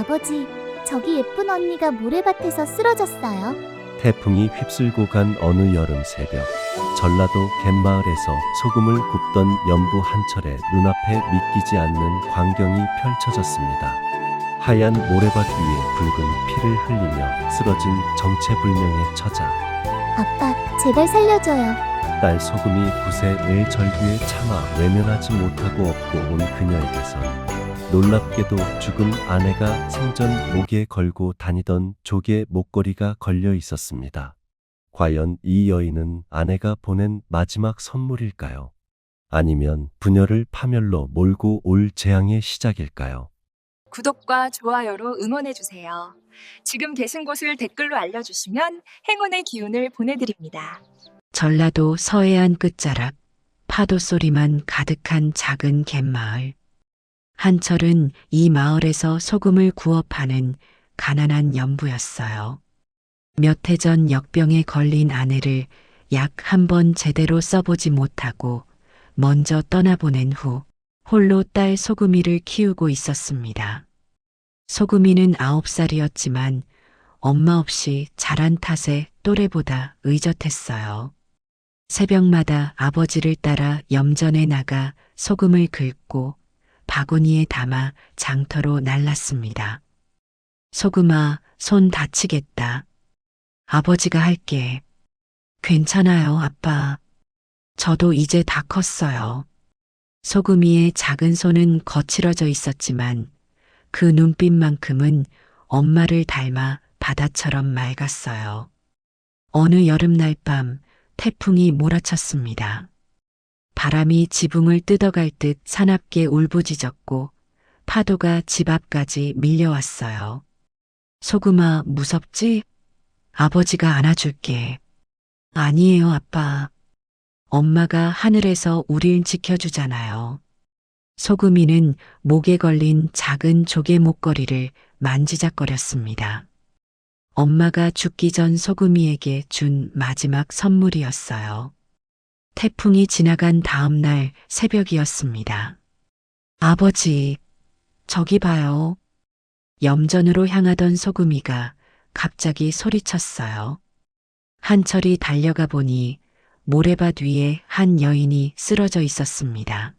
아버지, 저기 예쁜 언니가 모래밭에서 쓰러졌어요. 태풍이 휩쓸고 간 어느 여름 새벽, 전라도 갯마을에서 소금을 굽던 연부 한철의 눈앞에 믿기지 않는 광경이 펼쳐졌습니다. 하얀 모래밭 위에 붉은 피를 흘리며 쓰러진 정체불명의 처자. 아빠, 제발 살려줘요. 딸 소금이 구세 을절규에 차마 외면하지 못하고 업고 온 그녀에게선 놀랍게도 죽은 아내가 생전 목에 걸고 다니던 조개 목걸이가 걸려 있었습니다. 과연 이 여인은 아내가 보낸 마지막 선물일까요? 아니면 부녀를 파멸로 몰고 올 재앙의 시작일까요? 구독과 좋아요로 응원해주세요. 지금 계신 곳을 댓글로 알려주시면 행운의 기운을 보내드립니다. 전라도 서해안 끝자락 파도 소리만 가득한 작은 갯마을. 한철은 이 마을에서 소금을 구워 파는 가난한 연부였어요. 몇 해 전 역병에 걸린 아내를 약 한 번 제대로 써보지 못하고 먼저 떠나보낸 후 홀로 딸 소금이를 키우고 있었습니다. 소금이는 9살이었지만 엄마 없이 자란 탓에 또래보다 의젓했어요. 새벽마다 아버지를 따라 염전에 나가 소금을 긁고 바구니에 담아 장터로 날랐습니다. 소금아, 손 다치겠다. 아버지가 할게. 괜찮아요, 아빠. 저도 이제 다 컸어요. 소금이의 작은 손은 거칠어져 있었지만 그 눈빛만큼은 엄마를 닮아 바다처럼 맑았어요. 어느 여름날 밤 태풍이 몰아쳤습니다. 바람이 지붕을 뜯어갈 듯 사납게 울부짖었고 파도가 집 앞까지 밀려왔어요. 소금아, 무섭지? 아버지가 안아줄게. 아니에요, 아빠. 엄마가 하늘에서 우릴 지켜주잖아요. 소금이는 목에 걸린 작은 조개 목걸이를 만지작거렸습니다. 엄마가 죽기 전 소금이에게 준 마지막 선물이었어요. 태풍이 지나간 다음 날 새벽이었습니다. 아버지, 저기 봐요. 염전으로 향하던 소금이가 갑자기 소리쳤어요. 한철이 달려가 보니 모래밭 위에 한 여인이 쓰러져 있었습니다.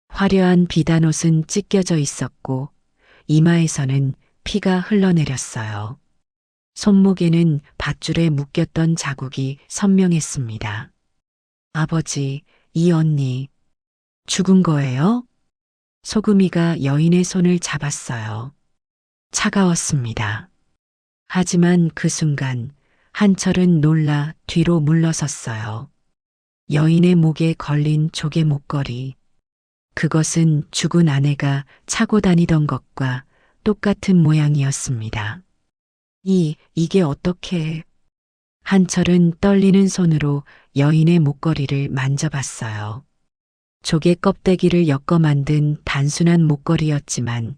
화려한 비단옷은 찢겨져 있었고 이마에서는 피가 흘러내렸어요. 손목에는 밧줄에 묶였던 자국이 선명했습니다. 아버지, 이 언니, 죽은 거예요? 소금이가 여인의 손을 잡았어요. 차가웠습니다. 하지만 그 순간 한철은 놀라 뒤로 물러섰어요. 여인의 목에 걸린 조개 목걸이. 그것은 죽은 아내가 차고 다니던 것과 똑같은 모양이었습니다. 이게 어떻게... 한철은 떨리는 손으로 여인의 목걸이를 만져봤어요. 조개 껍데기를 엮어 만든 단순한 목걸이였지만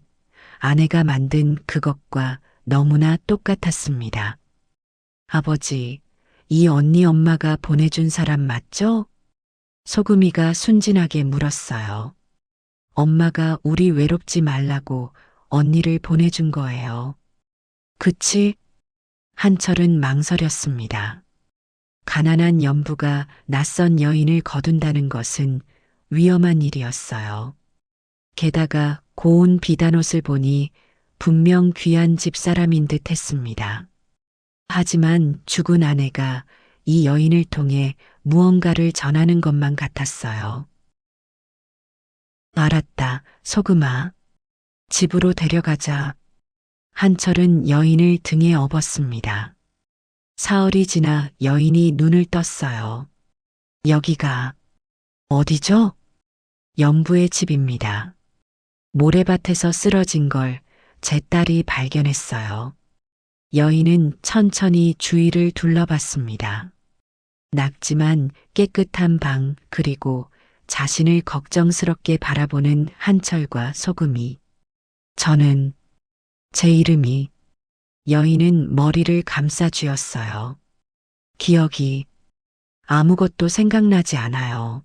아내가 만든 그것과 너무나 똑같았습니다. 아버지, 이 언니 엄마가 보내준 사람 맞죠? 소금이가 순진하게 물었어요. 엄마가 우리 외롭지 말라고 언니를 보내준 거예요. 그치? 한철은 망설였습니다. 가난한 연부가 낯선 여인을 거둔다는 것은 위험한 일이었어요. 게다가 고운 비단옷을 보니 분명 귀한 집사람인 듯 했습니다. 하지만 죽은 아내가 이 여인을 통해 무언가를 전하는 것만 같았어요. 알았다, 소금아. 집으로 데려가자. 한철은 여인을 등에 업었습니다. 사흘이 지나 여인이 눈을 떴어요. 여기가 어디죠? 연부의 집입니다. 모래밭에서 쓰러진 걸 제 딸이 발견했어요. 여인은 천천히 주위를 둘러봤습니다. 낙지만 깨끗한 방 그리고 자신을 걱정스럽게 바라보는 한철과 소금이. 저는 제 이름이... 여인은 머리를 감싸 쥐었어요. 기억이 아무것도 생각나지 않아요.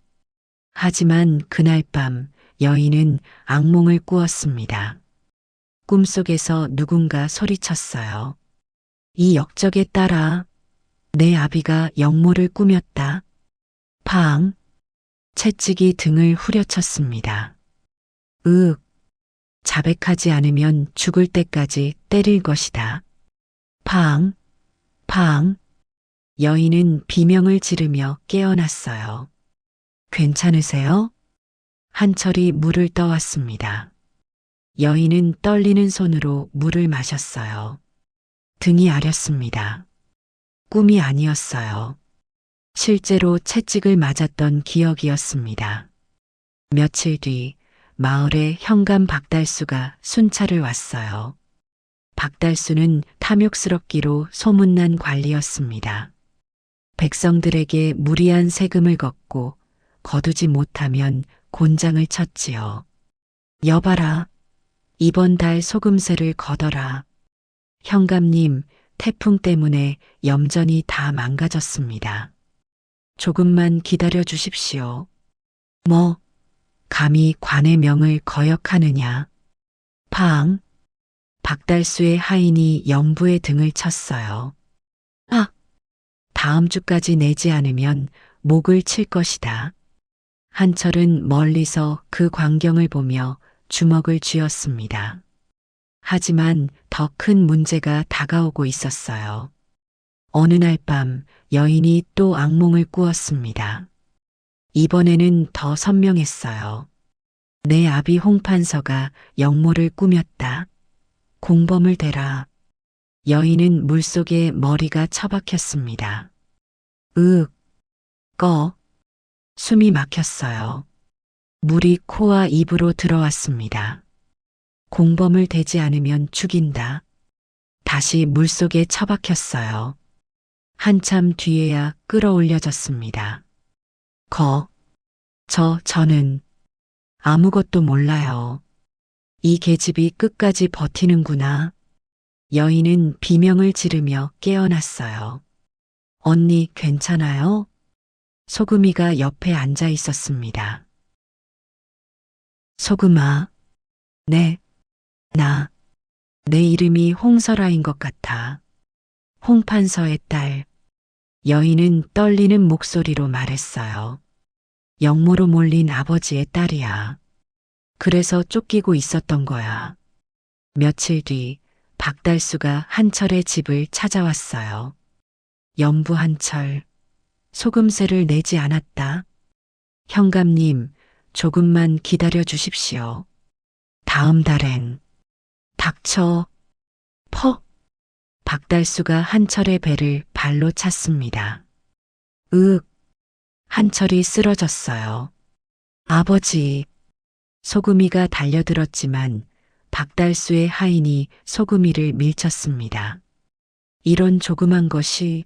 하지만 그날 밤 여인은 악몽을 꾸었습니다. 꿈속에서 누군가 소리쳤어요. 이 역적에 따라 내 아비가 영모를 꾸몄다. 팡! 채찍이 등을 후려쳤습니다. 으윽! 자백하지 않으면 죽을 때까지 때릴 것이다. 팡! 팡! 여인은 비명을 지르며 깨어났어요. 괜찮으세요? 한철이 물을 떠왔습니다. 여인은 떨리는 손으로 물을 마셨어요. 등이 아렸습니다. 꿈이 아니었어요. 실제로 채찍을 맞았던 기억이었습니다. 며칠 뒤 마을에 현감 박달수가 순찰을 왔어요. 박달수는 탐욕스럽기로 소문난 관리였습니다. 백성들에게 무리한 세금을 걷고 거두지 못하면 곤장을 쳤지요. 여봐라, 이번 달 소금세를 걷어라. 현감님, 태풍 때문에 염전이 다 망가졌습니다. 조금만 기다려 주십시오. 뭐, 감히 관의 명을 거역하느냐. 팡! 박달수의 하인이 영부의 등을 쳤어요. 아! 다음 주까지 내지 않으면 목을 칠 것이다. 한철은 멀리서 그 광경을 보며 주먹을 쥐었습니다. 하지만 더 큰 문제가 다가오고 있었어요. 어느 날 밤 여인이 또 악몽을 꾸었습니다. 이번에는 더 선명했어요. 내 아비 홍판서가 영모를 꾸몄다. 공범을 대라. 여인은 물속에 머리가 처박혔습니다. 으윽, 꺼. 숨이 막혔어요. 물이 코와 입으로 들어왔습니다. 공범을 대지 않으면 죽인다. 다시 물속에 처박혔어요. 한참 뒤에야 끌어올려졌습니다. 저는 아무것도 몰라요. 이 계집이 끝까지 버티는구나. 여인은 비명을 지르며 깨어났어요. 언니 괜찮아요? 소금이가 옆에 앉아 있었습니다. 소금아, 네, 내 이름이 홍설아인 것 같아. 홍판서의 딸. 여인은 떨리는 목소리로 말했어요. 영모로 몰린 아버지의 딸이야. 그래서 쫓기고 있었던 거야. 며칠 뒤 박달수가 한철의 집을 찾아왔어요. 연부 한철, 소금세를 내지 않았다. 현감님, 조금만 기다려 주십시오. 다음 달엔. 닥쳐. 퍽. 박달수가 한철의 배를 발로 찼습니다. 으윽. 한철이 쓰러졌어요. 아버지. 소금이가 달려들었지만 박달수의 하인이 소금이를 밀쳤습니다. 이런 조그만 것이.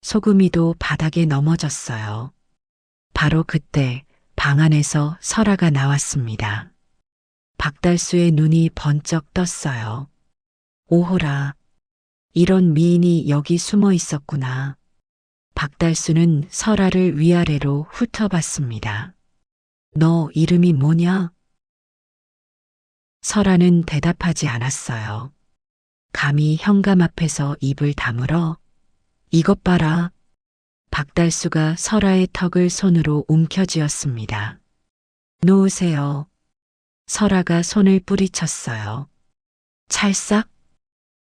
소금이도 바닥에 넘어졌어요. 바로 그때 방 안에서 설아가 나왔습니다. 박달수의 눈이 번쩍 떴어요. 오호라, 이런 미인이 여기 숨어 있었구나. 박달수는 설아를 위아래로 훑어봤습니다. 너 이름이 뭐냐? 설아는 대답하지 않았어요. 감히 현감 앞에서 입을 다물어. 이것 봐라. 박달수가 설아의 턱을 손으로 움켜쥐었습니다. 놓으세요. 설아가 손을 뿌리쳤어요. 찰싹.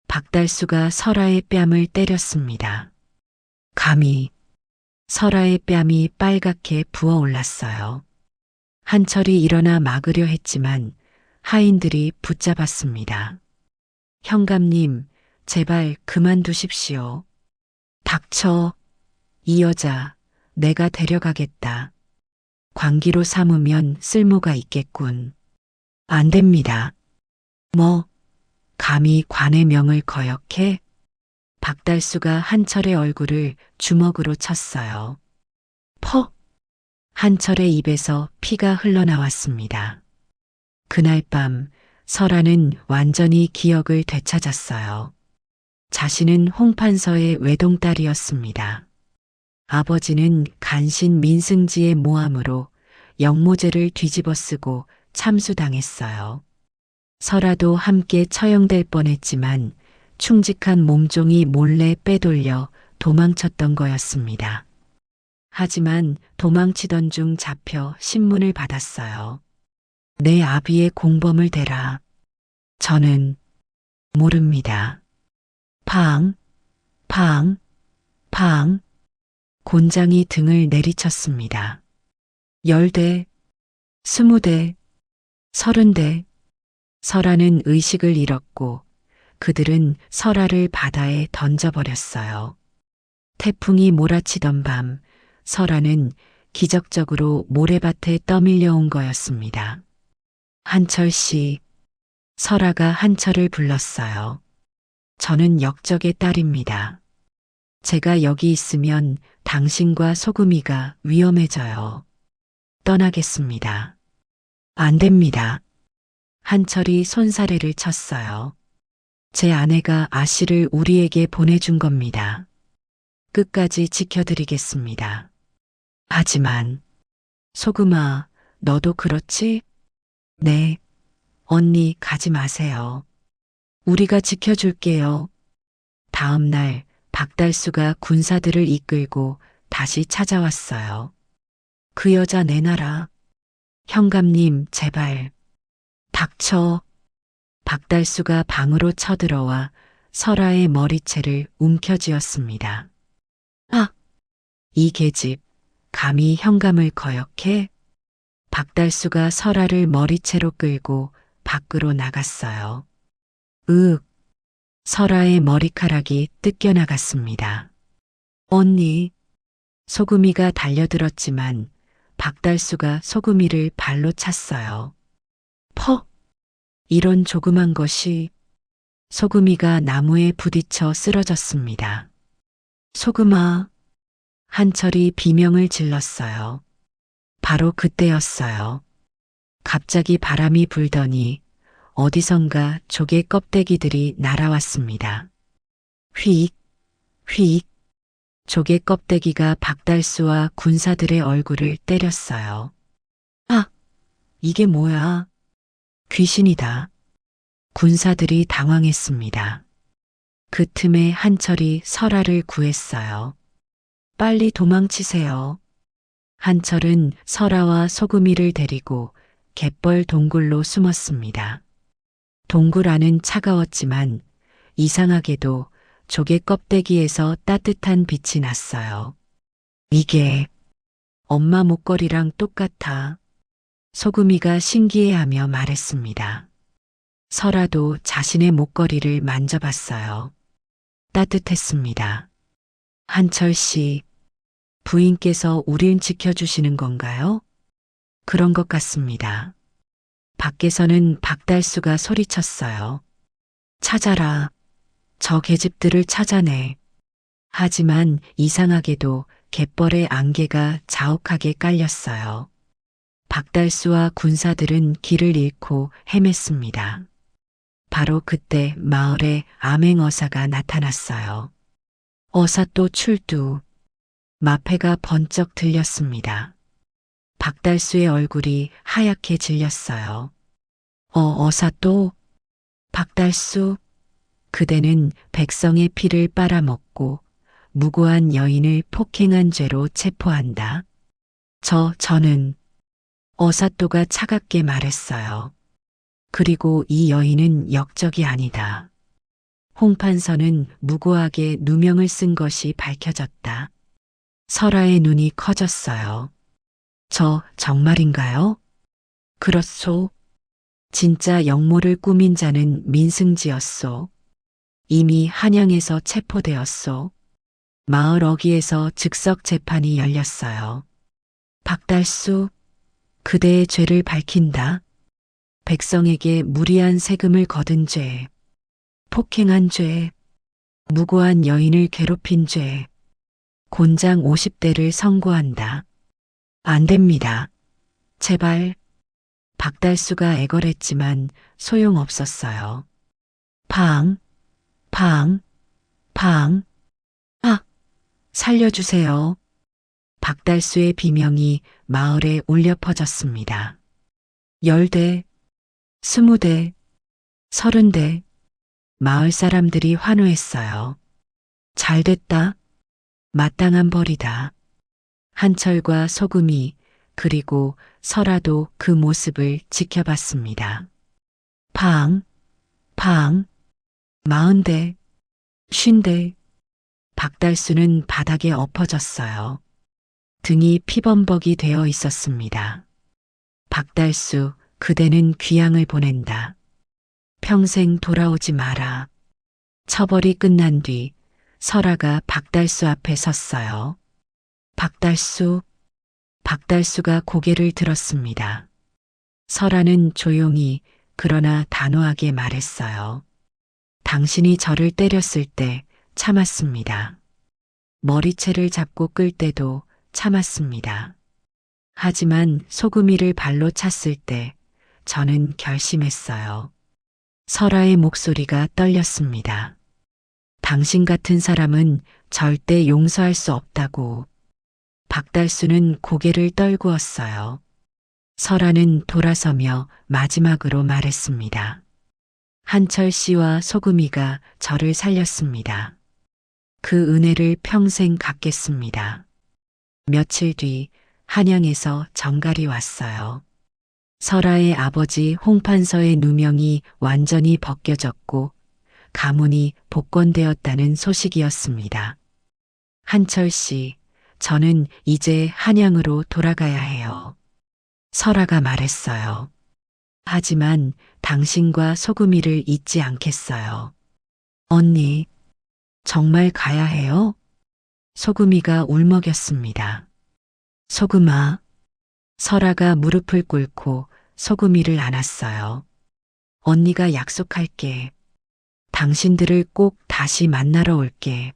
박달수가 설아의 뺨을 때렸습니다. 감히. 설아의 뺨이 빨갛게 부어올랐어요. 한철이 일어나 막으려 했지만 하인들이 붙잡았습니다. 현감님, 제발 그만두십시오. 닥쳐. 이 여자 내가 데려가겠다. 광기로 삼으면 쓸모가 있겠군. 안 됩니다. 뭐, 감히 관의 명을 거역해? 박달수가 한철의 얼굴을 주먹으로 쳤어요. 퍽! 한철의 입에서 피가 흘러나왔습니다. 그날 밤 설아는 완전히 기억을 되찾았어요. 자신은 홍판서의 외동딸이었습니다. 아버지는 간신 민승지의 모함으로 영모제를 뒤집어 쓰고 참수당했어요. 설아도 함께 처형될 뻔했지만 충직한 몸종이 몰래 빼돌려 도망쳤던 거였습니다. 하지만 도망치던 중 잡혀 신문을 받았어요. 내 아비의 공범을 대라. 저는 모릅니다. 팡, 팡, 팡. 곤장이 등을 내리쳤습니다. 10대, 20대, 30대. 설아는 의식을 잃었고 그들은 설아를 바다에 던져버렸어요. 태풍이 몰아치던 밤, 설아는 기적적으로 모래밭에 떠밀려온 거였습니다. 한철 씨, 설아가 한철을 불렀어요. 저는 역적의 딸입니다. 제가 여기 있으면 당신과 소금이가 위험해져요. 떠나겠습니다. 안 됩니다. 한철이 손사래를 쳤어요. 제 아내가 아씨를 우리에게 보내준 겁니다. 끝까지 지켜드리겠습니다. 하지만 소금아, 너도 그렇지? 네. 언니 가지 마세요. 우리가 지켜줄게요. 다음 날 박달수가 군사들을 이끌고 다시 찾아왔어요. 그 여자 내놔라. 현감님, 제발. 닥쳐. 박달수가 방으로 쳐들어와 설아의 머리채를 움켜쥐었습니다. 아! 이 계집, 감히 현감을 거역해? 박달수가 설아를 머리채로 끌고 밖으로 나갔어요. 으윽! 설아의 머리카락이 뜯겨나갔습니다. 언니! 소금이가 달려들었지만 박달수가 소금이를 발로 찼어요. 퍽! 이런 조그만 것이. 소금이가 나무에 부딪혀 쓰러졌습니다. 소금아! 한철이 비명을 질렀어요. 바로 그때였어요. 갑자기 바람이 불더니 어디선가 조개 껍데기들이 날아왔습니다. 휙, 휙. 조개 껍데기가 박달수와 군사들의 얼굴을 때렸어요. 아! 이게 뭐야? 귀신이다. 군사들이 당황했습니다. 그 틈에 한철이 설아를 구했어요. 빨리 도망치세요. 한철은 설아와 소금이를 데리고 갯벌 동굴로 숨었습니다. 동굴 안은 차가웠지만 이상하게도 조개 껍데기에서 따뜻한 빛이 났어요. 이게 엄마 목걸이랑 똑같아. 소금이가 신기해하며 말했습니다. 설아도 자신의 목걸이를 만져봤어요. 따뜻했습니다. 한철 씨, 부인께서 우릴 지켜주시는 건가요? 그런 것 같습니다. 밖에서는 박달수가 소리쳤어요. 찾아라. 저 계집들을 찾아내. 하지만 이상하게도 갯벌에 안개가 자욱하게 깔렸어요. 박달수와 군사들은 길을 잃고 헤맸습니다. 바로 그때 마을에 암행어사가 나타났어요. 어사또 출두. 마패가 번쩍 들렸습니다. 박달수의 얼굴이 하얗게 질렸어요. 어사또? 박달수? 그대는 백성의 피를 빨아먹고 무고한 여인을 폭행한 죄로 체포한다. 저는 어사또가 차갑게 말했어요. 그리고 이 여인은 역적이 아니다. 홍판서는 무고하게 누명을 쓴 것이 밝혀졌다. 설아의 눈이 커졌어요. 정말인가요? 그렇소. 진짜 역모를 꾸민 자는 민승지였소. 이미 한양에서 체포되었소. 마을 어귀에서 즉석 재판이 열렸어요. 박달수, 그대의 죄를 밝힌다. 백성에게 무리한 세금을 거둔 죄, 폭행한 죄, 무고한 여인을 괴롭힌 죄, 곤장 50대를 선고한다. 안 됩니다. 제발. 박달수가 애걸했지만 소용없었어요. 팡, 팡, 팡. 아! 살려주세요. 박달수의 비명이 마을에 울려 퍼졌습니다. 10대, 20대, 서른대. 마을 사람들이 환호했어요. 잘됐다. 마땅한 벌이다. 한철과 소금이 그리고 설아도 그 모습을 지켜봤습니다. 방, 방, 40대, 50대. 박달수는 바닥에 엎어졌어요. 등이 피범벅이 되어 있었습니다. 박달수, 그대는 귀향을 보낸다. 평생 돌아오지 마라. 처벌이 끝난 뒤 설아가 박달수 앞에 섰어요. 박달수, 박달수가 고개를 들었습니다. 설아는 조용히 그러나 단호하게 말했어요. 당신이 저를 때렸을 때 참았습니다. 머리채를 잡고 끌 때도 참았습니다. 하지만 소금이를 발로 찼을 때 저는 결심했어요. 설아의 목소리가 떨렸습니다. 당신 같은 사람은 절대 용서할 수 없다고. 박달수는 고개를 떨구었어요. 설아는 돌아서며 마지막으로 말했습니다. 한철 씨와 소금이가 저를 살렸습니다. 그 은혜를 평생 갚겠습니다. 며칠 뒤 한양에서 정갈이 왔어요. 설아의 아버지 홍판서의 누명이 완전히 벗겨졌고 가문이 복권되었다는 소식이었습니다. 한철 씨, 저는 이제 한양으로 돌아가야 해요. 설아가 말했어요. 하지만 당신과 소금이를 잊지 않겠어요. 언니, 정말 가야 해요? 소금이가 울먹였습니다. 소금아. 설아가 무릎을 꿇고 소금이를 안았어요. 언니가 약속할게. 당신들을 꼭 다시 만나러 올게.